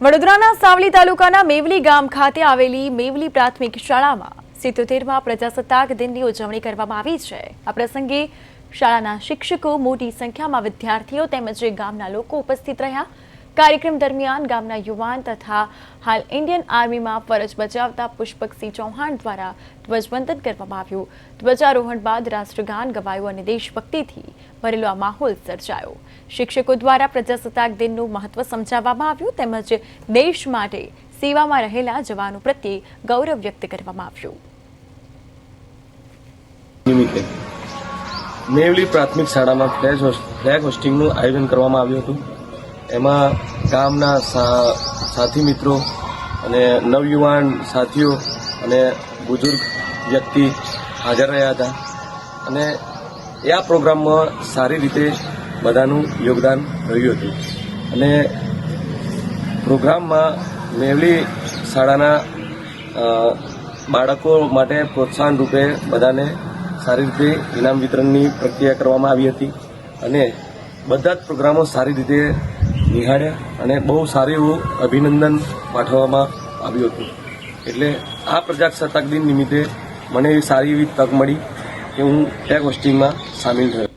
વડોદરાના સાવલી તાલુકાના મેવલી ગામ ખાતે આવેલી મેવલી પ્રાથમિક શાળામાં 77મા પ્રજાસત્તાક દિનની ઉજવણી કરવામાં આવી છે। આ પ્રસંગે શાળાના શિક્ષકો, મોટી સંખ્યામાં વિદ્યાર્થીઓ તેમજ ગામના લોકો ઉપસ્થિત રહ્યા। કાર્યક્રમ દરમિયાન ગામના યુવાન તથા હાલ ઇન્ડિયન આર્મીમાં ફરજ બજાવતા પુષ્પકસિંહ ચૌહાણ દ્વારા ધ્વજવંદન કરવામાં આવ્યું। ધ્વજારોહણ બાદ રાષ્ટ્રગાન ગવાયું અને દેશભક્તિથી ભરેલો આ માહોલ સર્જાયો। શિક્ષકો દ્વારા પ્રજાસત્તાક દિનનું મહત્વ સમજાવવામાં આવ્યું તેમજ દેશ માટે સેવામાં રહેલા જવાનો પ્રત્યે ગૌરવ વ્યક્ત કરવામાં આવ્યું। મેવલી પ્રાથમિક શાળામાં ફ્લેગ હોસ્ટિંગનું આયોજન કરવામાં આવ્યું હતું। એમાં ગામના સાથી મિત્રો અને નવયુવાન સાથીઓ અને બુઝુર્ગ વ્યક્તિ હાજર રહ્યા હતા અને આ પ્રોગ્રામમાં સારી રીતે બધાનું યોગદાન રહ્યું હતું અને પ્રોગ્રામમાં મેવલી શાળાના બાળકો માટે પ્રોત્સાહન રૂપે બધાને સારી રીતે ઇનામ વિતરણની પ્રક્રિયા કરવામાં આવી હતી અને બધા જ પ્રોગ્રામો સારી રીતે નિહાળ્યા અને બહુ સારું એવું અભિનંદન પાઠવવામાં આવ્યું હતું। એટલે આ પ્રજાસત્તાક દિન નિમિત્તે મને એવી સારી એવી તક મળી કે હું ફ્લેગ હોસ્ટિંગમાં સામેલ થયો।